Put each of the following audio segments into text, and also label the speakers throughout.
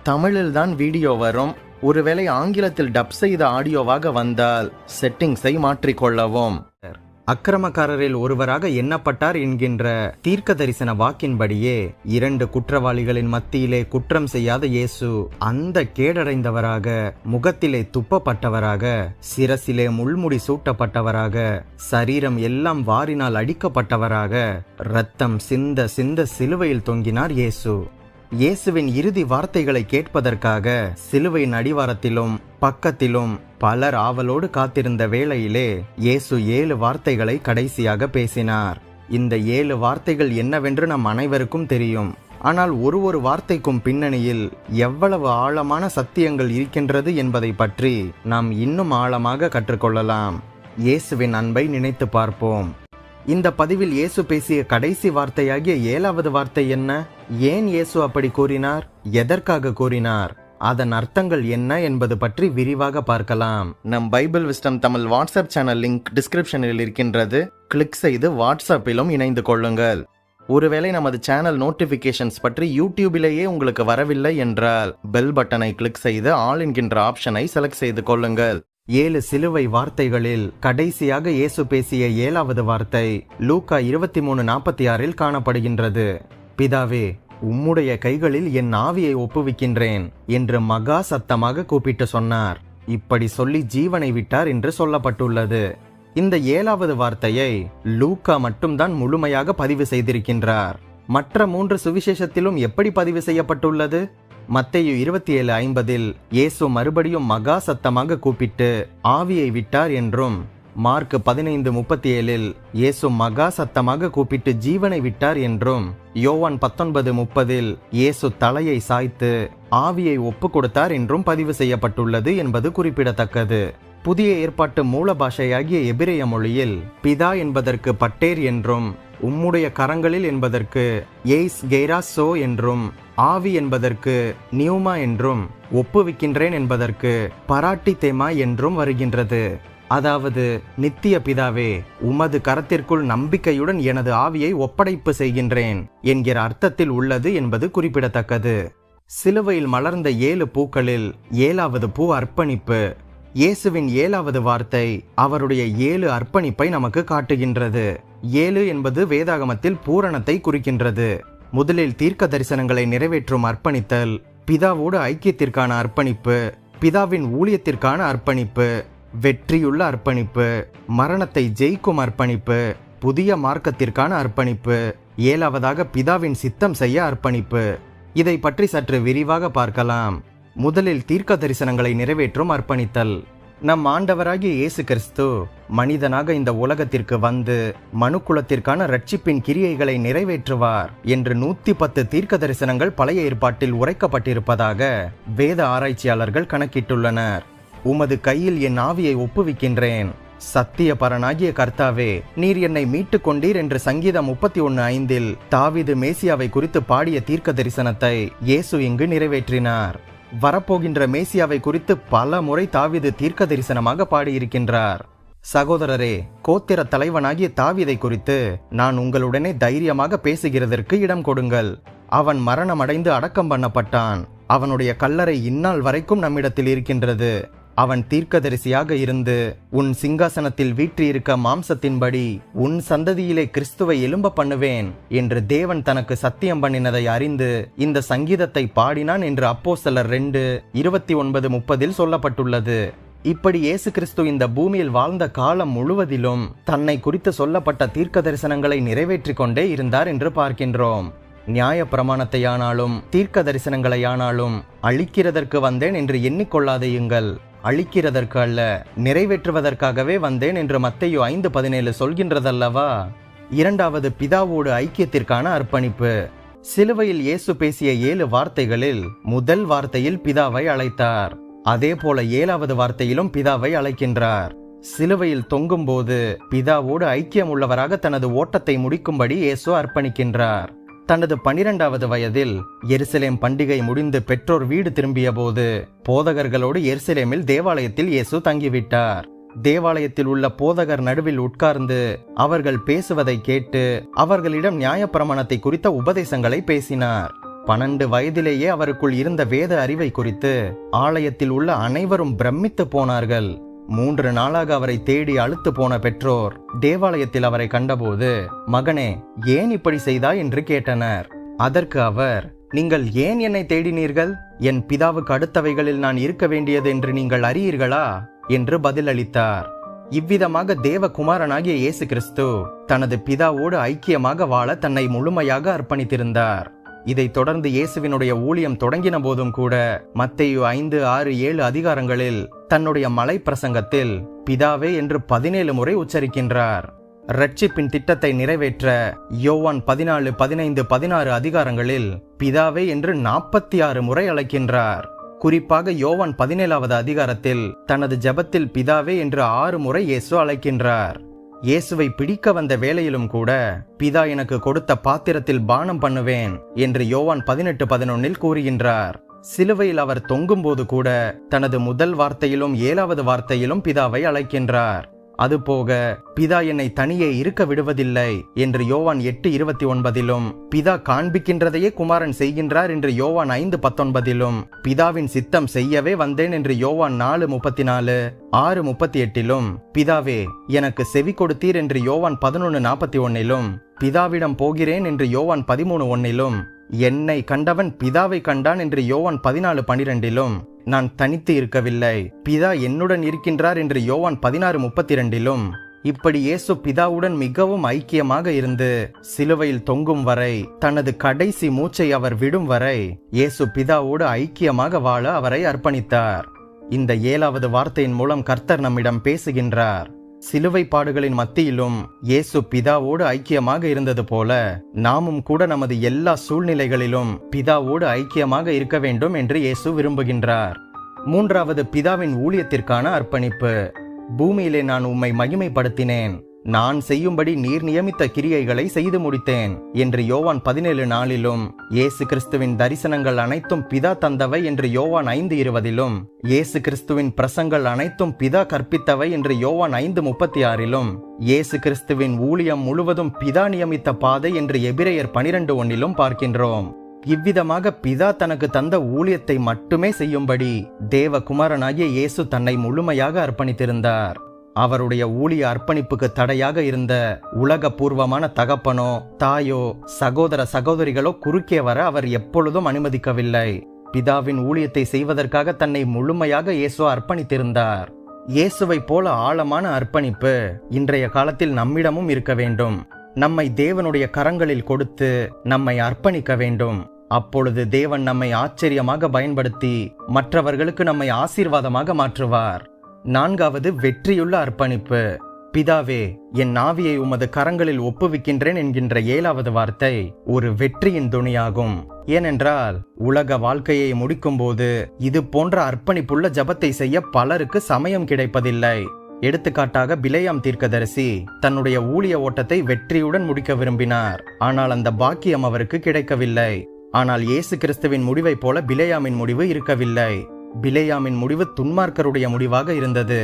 Speaker 1: தமிழில் தான் வீடியோ வரும். ஒருவேளை ஆங்கிலத்தில் டப் செய்த ஆடியோவாக வந்தால் செட்டிங்ஸை மாற்றிக்கொள்ளவும். அக்கிரமக்காரரில் ஒருவராக எண்ணப்பட்டார் என்கின்ற தீர்க்க தரிசன வாக்கின்படியே 2 குற்றவாளிகளின் மத்தியிலே குற்றம் செய்யாத இயேசு அந்த கேடடைந்தவராக, முகத்திலே துப்பப்பட்டவராக, சிரசிலே முள்முடி சூட்டப்பட்டவராக, சரீரம் எல்லாம் வாரினால் அடிக்கப்பட்டவராக, இரத்தம் சிந்த சிந்த சிலுவையில் தொங்கினார் இயேசு. இயேசுவின் இறுதி வார்த்தைகளை கேட்பதற்காக சிலுவையின் அடிவாரத்திலும் பக்கத்திலும் பலர் ஆவலோடு காத்திருந்த வேளையிலே இயேசு 7 வார்த்தைகளை கடைசியாக பேசினார். இந்த 7 வார்த்தைகள் என்னவென்று நம் அனைவருக்கும் தெரியும். ஆனால் ஒரு வார்த்தைக்கும் பின்னணியில் எவ்வளவு ஆழமான சத்தியங்கள் இருக்கின்றது என்பதை பற்றி நாம் இன்னும் ஆழமாக கற்றுக்கொள்ளலாம். இயேசுவின் அன்பை நினைத்து பார்ப்போம். இந்த பதிவில் இயேசு பேசிய கடைசி வார்த்தையாகிய 7வது வார்த்தை என்ன? ஏன் இயேசு அப்படி கூறினார்? எதற்காக கூறினார்? அதன் அர்த்தங்கள் என்ன என்பது பற்றி விரிவாக பார்க்கலாம். நம் Bible wisdom Tamil WhatsApp channel link டிஸ்கிரிப்ஷனில் இருக்கின்றது. கிளிக் செய்து வாட்ஸ்அப்பிலும் இணைந்து கொள்ளுங்கள். ஒருவேளை நமது சேனல் நோட்டிபிகேஷன்ஸ் பற்றி யூடியூபிலேயே உங்களுக்கு வரவில்லை என்றால் பெல் பட்டனை கிளிக் செய்து ஆல் என்கின்ற ஆப்ஷனை செலக்ட் செய்து கொள்ளுங்கள். 7 சிலுவை வார்த்தைகளில் கடைசியாக இயேசு பேசிய 7வது வார்த்தை லூக்கா 23:46 காணப்படுகின்றது. பிதாவே, உம்முடைய கைகளில் என் ஆவியை ஒப்புவிக்கின்றேன் என்று மகா சத்தமாக கூப்பிட்டு சொன்னார். இப்படி சொல்லி ஜீவனை விட்டார் என்று சொல்லப்பட்டுள்ளது. இந்த 7வது வார்த்தையை லூக்கா மட்டும்தான் முழுமையாக பதிவு செய்திருக்கின்றார். மற்ற 3 சுவிசேஷத்திலும் எப்படி பதிவு செய்யப்பட்டுள்ளது? மத்தேயு 27:50 இயேசு மறுபடியும் மகா சத்தமாக கூப்பிட்டு ஆவியை விட்டார் என்றும், மார்க் 15:37 இயேசு மகா சத்தமாக கூப்பிட்டு ஜீவனை விட்டார் என்றும், யோவான் 19:30 இயேசு தலையை சாய்த்து ஆவியை ஒப்பு கொடுத்தார் என்றும் பதிவு செய்யப்பட்டுள்ளது என்பது குறிப்பிடத்தக்கது. புதிய ஏற்பாட்டு மூல பாஷையாகிய எபிரேய மொழியில் பிதா என்பதற்கு பட்டேர் என்றும், உம்முடைய கரங்களில் என்பதற்கு எய்ஸ் கெய்ராசோ என்றும், ஆவி என்பதற்கு நியூமா என்றும், ஒப்புவிக்கின்றேன் என்பதற்கு பராட்டி தேமா என்றும் வருகின்றது. அதாவது, நித்திய பிதாவே, உமது கரத்திற்குள் நம்பிக்கையுடன் எனது ஆவியை ஒப்படைப்பு செய்கின்றேன் என்கிற அர்த்தத்தில் உள்ளது என்பது குறிப்பிடத்தக்கது. சிலுவையில் மலர்ந்த 7 பூக்களில் 7வது பூ அர்ப்பணிப்பு. இயேசுவின் 7வது வார்த்தை அவருடைய 7 அர்ப்பணிப்பை நமக்கு காட்டுகின்றது. 7 என்பது வேதாகமத்தில் பூரணத்தை குறிக்கின்றது. முதலில் தீர்க்க தரிசனங்களை நிறைவேற்றும் அர்ப்பணித்தல், பிதாவோடு ஐக்கியத்திற்கான அர்ப்பணிப்பு, பிதாவின் ஊழியத்திற்கான அர்ப்பணிப்பு, வெற்றியுள்ள அர்ப்பணிப்பு, மரணத்தை ஜெயிக்கும் அர்ப்பணிப்பு, புதிய மார்க்கத்திற்கான அர்ப்பணிப்பு, 7வதாக பிதாவின் சித்தம் செய்ய அர்ப்பணிப்பு. இதை பற்றி சற்று விரிவாக பார்க்கலாம். முதலில் தீர்க்க தரிசனங்களை நிறைவேற்றும் அர்ப்பணித்தல். நம் ஆண்டவராகிய இயேசு கிறிஸ்து மனிதனாக இந்த உலகத்திற்கு வந்து மனுக்குலத்திற்கான இரட்சிப்பின் கிரியைகளை நிறைவேற்றுவார் என்று 110 தீர்க்க தரிசனங்கள் பழைய ஏற்பாட்டில் உரைக்கப்பட்டிருப்பதாக வேத ஆராய்ச்சியாளர்கள் கணக்கிட்டுள்ளனர். உமது கையில் என் ஆவியை ஒப்புவிக்கின்றேன், சத்திய பரனாகிய கர்த்தாவே, நீர் என்னை மீட்டு கொண்டீர் என்று சங்கீதம் 31:5 தாவீது மேசியாவை குறித்து பாடிய தீர்க்க தரிசனத்தை இயேசு இங்கு நிறைவேற்றினார். வரப்போகின்ற மேசியாவை குறித்து பல முறை தாவீது தீர்க்க தரிசனமாக பாடியிருக்கின்றார். சகோதரரே, கோத்திர தலைவனாகிய தாவீதை குறித்து நான் உங்களுடனே தைரியமாக பேசுகிறதற்கு இடம் கொடுங்கள். அவன் மரணமடைந்து அடக்கம் பண்ணப்பட்டான். அவனுடைய கல்லறை இந்நாள் வரைக்கும் நம்மிடத்தில் இருக்கின்றது. அவன் தீர்க்கதரிசியாக இருந்து உன் சிங்காசனத்தில் வீற்றிருக்க மாம்சத்தின்படி உன் சந்ததியிலே கிறிஸ்துவை எழும்ப பண்ணுவேன் என்று தேவன் தனக்கு சத்தியம் பண்ணினதை அறிந்து இந்த சங்கீதத்தை பாடினான் என்று அப்போஸ்தலர் 2:29-30 சொல்லப்பட்டுள்ளது. இப்படி இயேசு கிறிஸ்து இந்த பூமியில் வாழ்ந்த காலம் முழுவதிலும் தன்னை குறித்து சொல்லப்பட்ட தீர்க்க தரிசனங்களை நிறைவேற்றி கொண்டே இருந்தார் என்று பார்க்கின்றோம். நியாய பிரமாணத்தையானாலும் தீர்க்க தரிசனங்களையானாலும் அழிக்கிறதற்கு வந்தேன் என்று எண்ணிக்கொள்ளாதேயுங்கள், அழிக்கிறதற்கு அல்ல நிறைவேற்றுவதற்காகவே வந்தேன் என்று மத்தேயு 5:17 சொல்கின்றதல்லவா. 2வது பிதாவோடு ஐக்கியத்திற்கான அர்ப்பணிப்பு. சிலுவையில் இயேசு பேசிய 7 வார்த்தைகளில் முதல் வார்த்தையில் பிதாவை அழைத்தார். அதே போல 7வது வார்த்தையிலும் பிதாவை அழைக்கின்றார். சிலுவையில் தொங்கும் போது பிதாவோடு ஐக்கியம் உள்ளவராக தனது ஓட்டத்தை முடிக்கும்படி இயேசு அர்ப்பணிக்கின்றார். தனது 12வது வயதில் எருசலேம் பண்டிகை முடிந்து பெற்றோர் வீடு திரும்பிய போது போதகர்களோடு எருசலேமில் தேவாலயத்தில் இயேசு தங்கிவிட்டார். தேவாலயத்தில் உள்ள போதகர் நடுவில் உட்கார்ந்து அவர்கள் பேசுவதை கேட்டு அவர்களிடம் நியாயப்பிரமாணத்தை குறித்த உபதேசங்களை பேசினார். 12 வயதிலேயே அவருக்குள் இருந்த வேத அறிவை குறித்து ஆலயத்தில் உள்ள அனைவரும் பிரமித்து போனார்கள். 3 நாளாக அவரை தேடி அலுத்து போன பெற்றோர் தேவாலயத்தில் அவரை கண்டபோது, மகனே, ஏன் இப்படி செய்தாய் என்று கேட்டனர். அதற்கு அவர், நீங்கள் ஏன் என்னை தேடினீர்கள்? என் பிதாவுக்கு அடுத்தவைகளில் நான் இருக்க வேண்டியது என்று நீங்கள் அறியீர்களா என்று பதிலளித்தார். இவ்விதமாக தேவகுமாரனாகிய இயேசு கிறிஸ்து தனது பிதாவோடு ஐக்கியமாக வாழ தன்னை முழுமையாக அர்ப்பணித்திருந்தார். இதைத் தொடர்ந்து இயேசுவினுடைய ஊழியம் தொடங்கின போதும் கூட மத்தேயு 5, 6, 7 அதிகாரங்களில் தன்னுடைய மலை பிரசங்கத்தில் பிதாவே என்று 17 முறை உச்சரிக்கின்றார். ரட்சிப்பின் திட்டத்தை நிறைவேற்ற யோவான் 14, 15, 16 அதிகாரங்களில் பிதாவே என்று 46 முறை அழைக்கின்றார். குறிப்பாக யோவான் 17வது அதிகாரத்தில் தனது ஜெபத்தில் பிதாவே என்று 6 முறை இயேசு அழைக்கின்றார். இயேசுவை பிடிக்க வந்த வேளையிலும் கூட பிதா எனக்கு கொடுத்த பாத்திரத்தில் பானம் பண்ணுவேன் என்று யோவான் 18:11 கூறுகின்றார். சிலுவையில் அவர் தொங்கும் போது கூட தனது முதல் வார்த்தையிலும் 7வது வார்த்தையிலும் பிதாவை அழைக்கின்றார். அதுபோக பிதா என்னை தனியே இருக்க விடுவதில்லை என்று யோவான் 8:29 பிதா காண்பிக்கின்றதையே குமாரன் செய்கின்றார் என்று யோவான் 5:19 பிதாவின் சித்தம் செய்யவே வந்தேன் என்று யோவான் 4:34, 6:38 பிதாவே எனக்கு செவி கொடுத்தீர் என்று யோவான் 11:41 பிதாவிடம் போகிறேன் என்று யோவான் 13:1 என்னை கண்டவன் பிதாவை கண்டான் என்று யோவான் 14:12 நான் தனித்து இருக்கவில்லை, பிதா என்னுடன் இருக்கின்றார் என்று யோவான் 16:32 இப்படி இயேசு பிதாவுடன் மிகவும் ஐக்கியமாக இருந்து சிலுவையில் தொங்கும் வரை, தனது கடைசி மூச்சை அவர் விடும் வரை இயேசு பிதாவோடு ஐக்கியமாக வாழ அவரை அர்ப்பணித்தார். இந்த 7வது வார்த்தையின் மூலம் கர்த்தர் நம்மிடம் பேசுகின்றார். சிலுவை பாடுகளின் மத்தியிலும் இயேசு பிதாவோடு ஐக்கியமாக இருந்தது போல நாமும் கூட நமது எல்லா சூழ்நிலைகளிலும் பிதாவோடு ஐக்கியமாக இருக்க வேண்டும் என்று இயேசு விரும்புகின்றார். 3வது பிதாவின் ஊழியத்திற்கான அர்ப்பணிப்பு. பூமியிலே நான் உம்மை மகிமைப்படுத்தினேன், நான் செய்யும்படி நீர் நியமித்த கிரியைகளை செய்து முடித்தேன் என்று யோவான் 17:4 இயேசு கிறிஸ்துவின் தரிசனங்கள் அனைத்தும் பிதா தந்தவை என்று யோவான் 5:20 இயேசு கிறிஸ்துவின் பிரசங்கள் அனைத்தும் பிதா கற்பித்தவை என்று யோவான் 5:36 இயேசு கிறிஸ்துவின் ஊழியம் முழுவதும் பிதா நியமித்த பாதை என்று எபிரேயர் 12:1 பார்க்கின்றோம். இவ்விதமாக பிதா தனக்கு தந்த ஊழியத்தை மட்டுமே செய்யும்படி தேவகுமாரனாகிய இயேசு தன்னை முழுமையாக அர்ப்பணித்திருந்தார். அவருடைய ஊழிய அர்ப்பணிப்புக்கு தடையாக இருந்த உலக பூர்வமான தகப்பனோ தாயோ சகோதர சகோதரிகளோ குறுக்கே வர அவர் எப்பொழுதும் அனுமதிக்கவில்லை. பிதாவின் ஊழியத்தை செய்வதற்காக தன்னை முழுமையாக இயேசு அர்ப்பணித்திருந்தார். இயேசுவை போல ஆழமான அர்ப்பணிப்பு இன்றைய காலத்தில் நம்மிடமும் இருக்க வேண்டும். நம்மை தேவனுடைய கரங்களில் கொடுத்து நம்மை அர்ப்பணிக்க வேண்டும். அப்பொழுது தேவன் நம்மை ஆச்சரியமாக பயன்படுத்தி மற்றவர்களுக்கு நம்மை ஆசீர்வாதமாக மாற்றுவார். 4வது வெற்றியுள்ள அர்ப்பணிப்பு. பிதாவே, என் ஆவியை உமது கரங்களில் ஒப்புவிக்கின்றேன் என்கின்ற 7வது வார்த்தை ஒரு வெற்றியின் துணியாகும். ஏனென்றால் உலக வாழ்க்கையை முடிக்கும் போது இது போன்ற அர்ப்பணிப்புள்ள ஜபத்தை செய்ய பலருக்கு சமயம் கிடைப்பதில்லை. எடுத்துக்காட்டாக பிலேயாம் தீர்க்கதரிசி தன்னுடைய ஊழிய ஓட்டத்தை வெற்றியுடன் முடிக்க விரும்பினார். ஆனால் அந்த பாக்கியம் அவருக்கு கிடைக்கவில்லை. ஆனால் இயேசு கிறிஸ்துவின் முடிவை போல பிலேயாமின் முடிவு இருக்கவில்லை. பிலேயாமின் முடிவு துன்மார்க்கருடைய முடிவாக இருந்தது.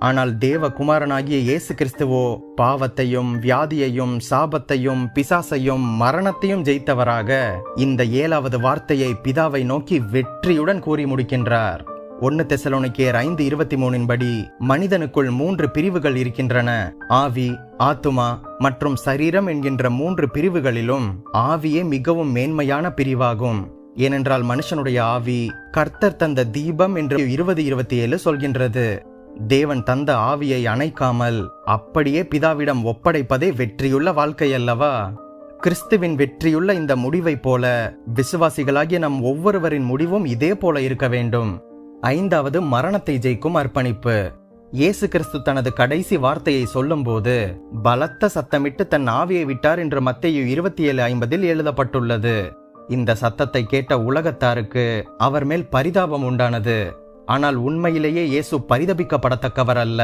Speaker 1: ஆனால் தேவகுமாரனாகிய இயேசு கிறிஸ்துவோ பாவத்தையும் வியாதியையும் சாபத்தையும் பிசாசையும் மரணத்தையும் ஜெயித்தவராக இந்த 7வது வார்த்தையை பிதாவை நோக்கி வெற்றியுடன் கூறி முடிக்கின்றார். 1 தெசலோனிக்கேயர் 5:23 படி மனிதனுக்குள் 3 பிரிவுகள் இருக்கின்றன. ஆவி, ஆத்துமா மற்றும் சரீரம் என்கின்ற 3 பிரிவுகளிலும் ஆவியே மிகவும் மேன்மையான பிரிவாகும். ஏனென்றால் மனுஷனுடைய ஆவி கர்த்தர் தந்த தீபம் என்று 20:27 சொல்கின்றது. தேவன் தந்த ஆவியை அணைக்காமல் அப்படியே பிதாவிடம் ஒப்படைப்பதே வெற்றியுள்ள வாழ்க்கை அல்லவா? கிறிஸ்துவின் வெற்றியுள்ள இந்த முடிவை போல விசுவாசிகளாகிய நம் ஒவ்வொருவரின் முடிவும் இதே போல இருக்க வேண்டும். 5வது மரணத்தை ஜெயிக்கும் அர்ப்பணிப்பு. இயேசு கிறிஸ்து தனது கடைசி வார்த்தையை சொல்லும் போது பலத்த சத்தமிட்டு தன் ஆவியை விட்டார் என்று மத்தேயு 27:50 எழுதப்பட்டுள்ளது. இந்த சத்தத்தை கேட்ட உலகத்தாருக்கு அவர் மேல் பரிதாபம் உண்டானது. ஆனால் உண்மையிலேயே இயேசு பரிதபிக்கப்படத்தக்கவர் அல்ல.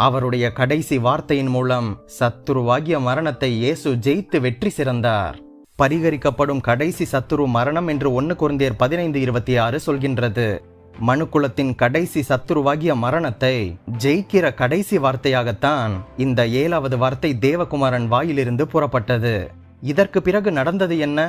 Speaker 1: அவருடைய கடைசி வார்த்தையின் மூலம் சத்துருவாகிய மரணத்தை இயேசு ஜெயித்து வெற்றி சிறந்தார். பரிகரிக்கப்படும் கடைசி சத்துரு மரணம் என்று 1 கொரிந்தியர் 15:26 சொல்கின்றது. மனுக்குலத்தின் கடைசி சத்துருவாகிய மரணத்தை ஜெயிக்கிற கடைசி வார்த்தையாகத்தான் இந்த 7வது வார்த்தை தேவகுமாரன் வாயிலிருந்து புறப்பட்டது. இதற்கு பிறகு நடந்தது என்ன?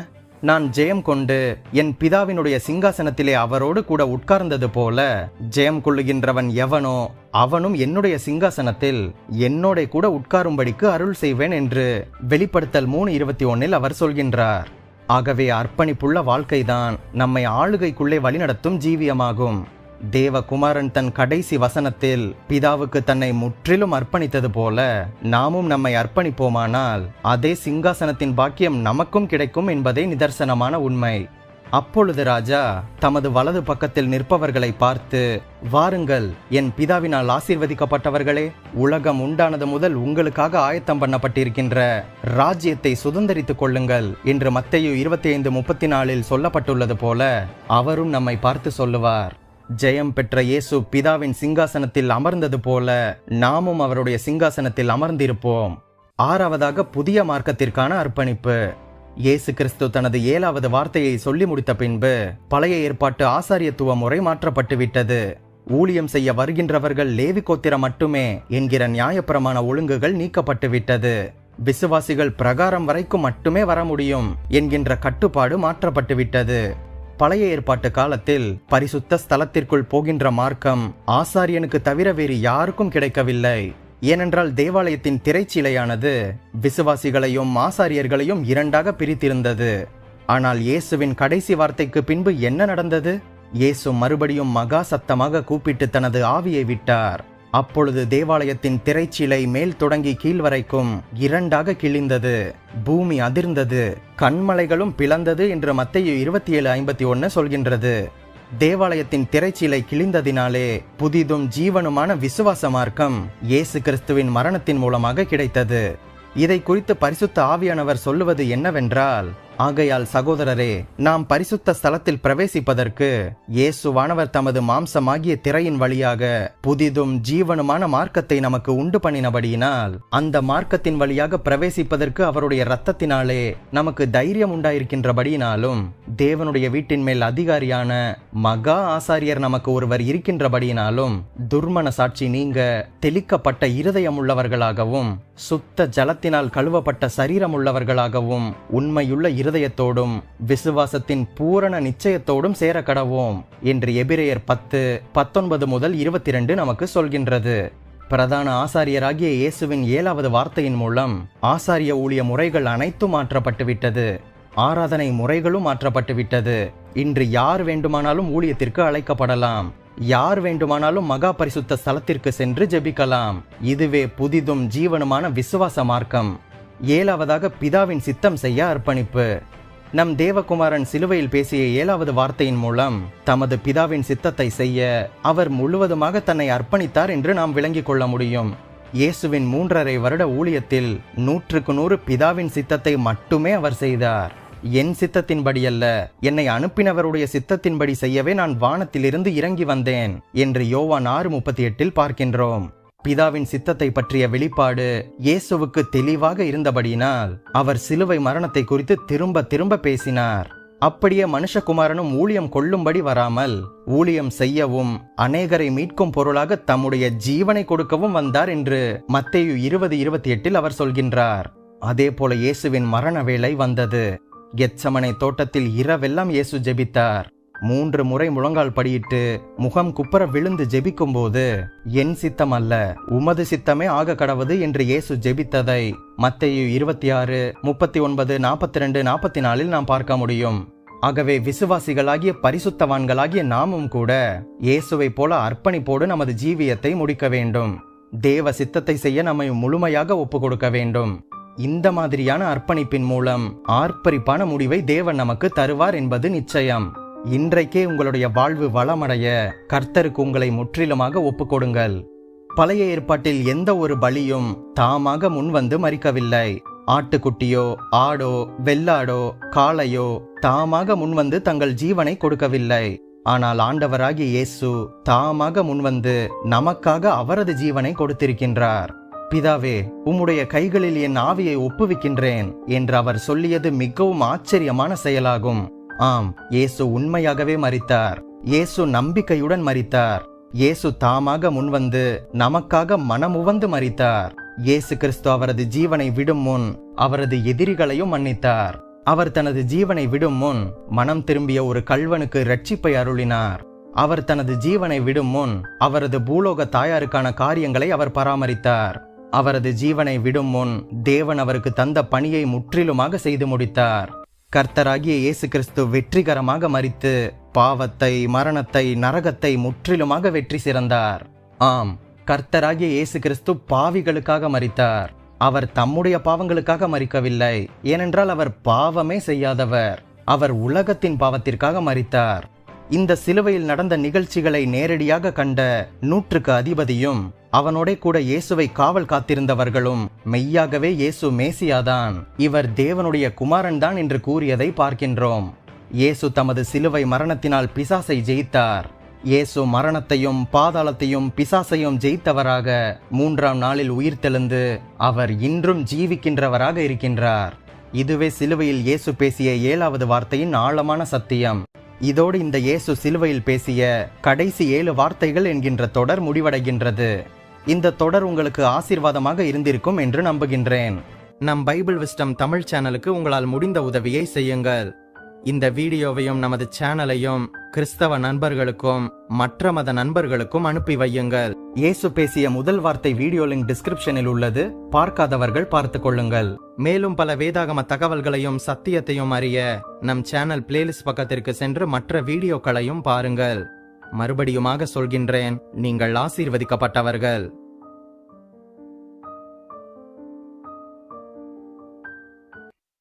Speaker 1: நான் ஜெயம் கொண்டு என் பிதாவினுடைய சிங்காசனத்திலே அவரோடு கூட உட்கார்ந்தது போல ஜெயம் கொள்ளுகின்றவன் எவனோ அவனும் என்னுடைய சிங்காசனத்தில் என்னோட கூட உட்காரும்படிக்கு அருள் செய்வேன் என்று வெளிப்படுத்தல் 3:21 அவர் சொல்கின்றார். ஆகவே அர்ப்பணிப்புள்ள வாழ்க்கைதான் நம்மை ஆளுகைக்குள்ளே வழிநடத்தும் ஜீவியமாகும். தேவகுமாரன் தன் கடைசி வசனத்தில் பிதாவுக்கு தன்னை முற்றிலும் அர்ப்பணித்தது போல நாமும் நம்மை அர்ப்பணிப்போமானால் அதே சிங்காசனத்தின் பாக்கியம் நமக்கும் கிடைக்கும் என்பதே நிதர்சனமான உண்மை. அப்பொழுது ராஜா தமது வலது பக்கத்தில் நிற்பவர்களை பார்த்து, வாருங்கள் என் பிதாவினால் ஆசீர்வதிக்கப்பட்டவர்களே, உலகம் உண்டானது முதல் உங்களுக்காக ஆயத்தம் பண்ணப்பட்டிருக்கின்ற ராஜ்யத்தை சுதந்தரித்துக் கொள்ளுங்கள் என்று மத்தேயு 25:34 சொல்லப்பட்டுள்ளது போல அவரும் நம்மை பார்த்து சொல்லுவார். ஜெயம் பெற்ற இயேசு பிதாவின் சிங்காசனத்தில் அமர்ந்தது போல நாமும் அவருடைய சிங்காசனத்தில் அமர்ந்திருப்போம். 6வதாக புதிய மார்க்கத்திற்கான அர்ப்பணிப்பு. இயேசு கிறிஸ்து தனது 7வது வார்த்தையை சொல்லி முடித்த பின்பு பழைய ஏற்பாட்டு ஆசாரியத்துவ முறை மாற்றப்பட்டு விட்டது. ஊழியம் செய்ய வருகின்றவர்கள் லேவி கோத்திரம் மட்டுமே என்கிற நியாயப்பிரமாண ஒழுங்குகள் நீக்கப்பட்டு விட்டது. விசுவாசிகள் பிரகாரம் வரைக்கும் மட்டுமே வர முடியும் என்கின்ற கட்டுப்பாடு மாற்றப்பட்டு விட்டது. பழைய ஏற்பாட்டு காலத்தில் பரிசுத்த ஸ்தலத்திற்குள் போகின்ற மார்க்கம் ஆசாரியனுக்கு தவிர வேறு யாருக்கும் கிடைக்கவில்லை. ஏனென்றால் தேவாலயத்தின் திரைச்சீலையானது விசுவாசிகளையும் ஆசாரியர்களையும் 2ஆக பிரித்திருந்தது. ஆனால் இயேசுவின் கடைசி வார்த்தைக்கு பின்பு என்ன நடந்தது? இயேசு மறுபடியும் மகா சத்தமாக கூப்பிட்டு தனது ஆவியை விட்டார். அப்பொழுது தேவாலயத்தின் திரைச்சீலை மேல் தொடங்கி கீழ் வரைக்கும் 2ஆக கிழிந்தது. பூமி அதிர்ந்தது, கண்மலைகளும் பிளந்தது என்று மத்தேயு 27:51 சொல்கின்றது. தேவாலயத்தின் திரைச்சீலை கிழிந்ததினாலே புதிதும் ஜீவனுமான விசுவாச மார்க்கம் இயேசு கிறிஸ்துவின் மரணத்தின் மூலமாக கிடைத்தது. இதை குறித்து பரிசுத்த ஆவியானவர் சொல்லுவது என்னவென்றால், ஆகையால் சகோதரரே, நாம் பரிசுத்த ஸ்தலத்தில் பிரவேசிப்பதற்கு இயேசுவானவர் தமது மாம்சமாகிய திரையின் வழியாக புதிதும் ஜீவனுமான மார்க்கத்தை நமக்கு உண்டு பண்ணினபடியினால் அந்த மார்க்கத்தின் வழியாக பிரவேசிப்பதற்கு அவருடைய இரத்தத்தினாலே நமக்கு தைரியம் உண்டாயிருக்கின்றபடியினாலும் தேவனுடைய வீட்டின் மேல் அதிகாரியான மகா ஆசாரியர் நமக்கு ஒருவர் இருக்கின்றபடியினாலும் துர்மன சாட்சி நீங்க தெளிக்கப்பட்ட இருதயம் உள்ளவர்களாகவும் சுத்த ஜலத்தினால் கழுவப்பட்ட சரீரம் உள்ளவர்களாகவும் உண்மையுள்ள இருதயத்தோடும் விசுவாசத்தின் பூரண நிச்சயத்தோடும் சேர கடவோம் என்று எபிரேயர் 10:19-22 நமக்கு சொல்கின்றது. பிரதான ஆசாரியராகிய இயேசுவின் 7வது வார்த்தையின் மூலம் ஆசாரிய ஊழிய முறைகள் அனைத்தும் மாற்றப்பட்டுவிட்டது. ஆராதனை முறைகளும் மாற்றப்பட்டுவிட்டது. இன்று யார் வேண்டுமானாலும் ஊழியத்திற்கு அழைக்கப்படலாம். யார் வேண்டுமானாலும் மகா பரிசுத்த ஸ்தலத்திற்கு சென்று ஜெபிக்கலாம். இதுவே புதிதும் ஜீவனுமான விசுவாச மார்க்கம். 7வதாக பிதாவின் சித்தம் செய்ய அர்ப்பணிப்பு. நம் தேவகுமாரன் சிலுவையில் பேசிய 7வது வார்த்தையின் மூலம் தமது பிதாவின் சித்தத்தை செய்ய அவர் முழுவதுமாக தன்னை அர்ப்பணித்தார் என்று நாம் விளங்கிக் கொள்ள முடியும். இயேசுவின் 3.5 வருட ஊழியத்தில் 100க்கு 100 பிதாவின் சித்தத்தை மட்டுமே அவர் செய்தார். என் சித்தத்தின்படி அல்ல, என்னை அனுப்பினவருடைய சித்தத்தின்படி செய்யவே நான் வானத்திலிருந்து இறங்கி வந்தேன் என்று யோவான் 6:38 பார்க்கின்றோம். பிதாவின் சித்தத்தை பற்றிய வெளிப்பாடு இயேசுவுக்கு தெளிவாக இருந்தபடியினால் அவர் சிலுவை மரணத்தை குறித்து திரும்ப திரும்ப பேசினார். அப்படியே மனுஷகுமாரனும் ஊழியம் கொள்ளும்படி வராமல் ஊழியம் செய்யவும் அநேகரை மீட்கும் பொருளாக தம்முடைய ஜீவனை கொடுக்கவும் வந்தார் என்று மத்தேயு 20:28 அவர் சொல்கின்றார். அதே போல இயேசுவின் மரண வேளை வந்தது. கெத்சமனே தோட்டத்தில் இரவெல்லாம் இயேசு ஜெபித்தார். 3 முறை முழங்கால் படியிட்டு முகம் குப்புற விழுந்து ஜெபிக்கும் போது, என் சித்தம் அல்ல உமது சித்தமே ஆக கடவது என்று இயேசு ஜெபித்ததை மத்தேயு 26:39-42-44 நாம் பார்க்க முடியும். ஆகவே விசுவாசிகளாகிய பரிசுத்தவான்களாகிய நாமும் கூட இயேசுவை போல அர்ப்பணிப்போடு நமது ஜீவியத்தை முடிக்க வேண்டும். தேவ சித்தத்தை செய்ய நம்மை முழுமையாக ஒப்பு கொடுக்க வேண்டும். இந்த மாதிரியான அர்ப்பணிப்பின் மூலம் ஆர்ப்பரிப்பான முடிவை தேவன் நமக்கு தருவார் என்பது நிச்சயம். இன்றைக்கே உங்களுடைய வாழ்வு வளமடைய கர்த்தருக்கு உங்களை முற்றிலுமாக ஒப்புக்கொடுங்கள். பழைய ஏற்பாட்டில் எந்த ஒரு பலியும் தாமாக முன்வந்து மரிக்கவில்லை. ஆட்டுக்குட்டியோ ஆடோ வெள்ளாடோ காளையோ தாமாக முன்வந்து தங்கள் ஜீவனை கொடுக்கவில்லை. ஆனால் ஆண்டவராகிய இயேசு தாமாக முன்வந்து நமக்காக அவரது ஜீவனை கொடுத்திருக்கின்றார். பிதாவே, உம்முடைய கைகளில் என் ஆவியை ஒப்புவிக்கின்றேன் என்று அவர் சொல்லியது மிகவும் ஆச்சரியமான செயலாகும். ஆம், இயேசு உண்மையாகவே மரித்தார். இயேசு நம்பிக்கையுடன் மரித்தார். இயேசு தாமாக முன்வந்து நமக்காக மனமுவந்து மரித்தார். இயேசு கிறிஸ்து அவரது ஜீவனை விடும் முன் அவரது எதிரிகளையும் மன்னித்தார். அவர் தனது ஜீவனை விடும் முன் மனம் திரும்பிய ஒரு கள்வனுக்கு இரட்சிப்பை அருளினார். அவர் தனது ஜீவனை விடும் முன் அவரது பூலோக தாயாருக்கான காரியங்களை அவர் பராமரித்தார். அவரது ஜீவனை விடும் முன் தேவன் அவருக்கு தந்த பணியை முற்றிலுமாக செய்து முடித்தார். கர்த்தராகிய இயேசு கிறிஸ்து வெற்றிகரமாக மரித்து பாவத்தை, மரணத்தை, நரகத்தை முற்றிலுமாக வெற்றி சிறந்தார். ஆம், கர்த்தராகிய இயேசு கிறிஸ்து பாவிகளுக்காக மரித்தார். அவர் தம்முடைய பாவங்களுக்காக மரிக்கவில்லை, ஏனென்றால் அவர் பாவமே செய்யாதவர். அவர் உலகத்தின் பாவத்திற்காக மரித்தார். இந்த சிலுவையில் நடந்த நிகழ்ச்சிகளை நேரடியாக கண்ட 100க்கு அதிபதியும் அவனோட கூட இயேசுவை காவல் காத்திருந்தவர்களும் மெய்யாகவே இயேசு மேசியாதான், இவர் தேவனுடைய குமாரன் தான் என்று கூறியதை பார்க்கின்றோம். இயேசு தமது சிலுவை மரணத்தினால் பிசாசை ஜெயித்தார். இயேசு மரணத்தையும் பாதாளத்தையும் பிசாசையும் ஜெயித்தவராக 3ஆம் நாளில் உயிர்த்தெழுந்து அவர் இன்றும் ஜீவிக்கின்றவராக இருக்கின்றார். இதுவே சிலுவையில் இயேசு பேசிய 7வது வார்த்தையின் ஆழமான சத்தியம். இதோடு இந்த இயேசு சிலுவையில் பேசிய கடைசி 7 வார்த்தைகள் என்கின்ற தொடர் முடிவடைகின்றது. இந்த தொடர் உங்களுக்கு ஆசீர்வாதமாக இருந்திருக்கும் என்று நம்புகின்றேன். நம் பைபிள் விஸ்டம் தமிழ் சேனலுக்கு உங்களால் முடிந்த உதவியை செய்யுங்கள். இந்த வீடியோவையும் நமது சேனலையும் கிறிஸ்தவ நண்பர்களுக்கும் மற்ற மத நண்பர்களுக்கும் அனுப்பி வையுங்கள். இயேசு பேசிய முதல் வார்த்தை வீடியோ லிங்க் டிஸ்கிரிப்ஷனில் உள்ளது, பார்க்காதவர்கள் பார்த்து கொள்ளுங்கள். மேலும் பல வேதாகம தகவல்களையும் சத்தியத்தையும் அறிய நம் சேனல் பிளேலிஸ்ட் பக்கத்திற்கு சென்று மற்ற வீடியோக்களையும் பாருங்கள். மறுபடியுமாக சொல்கின்றேன், நீங்கள் ஆசீர்வதிக்கப்பட்டவர்கள்.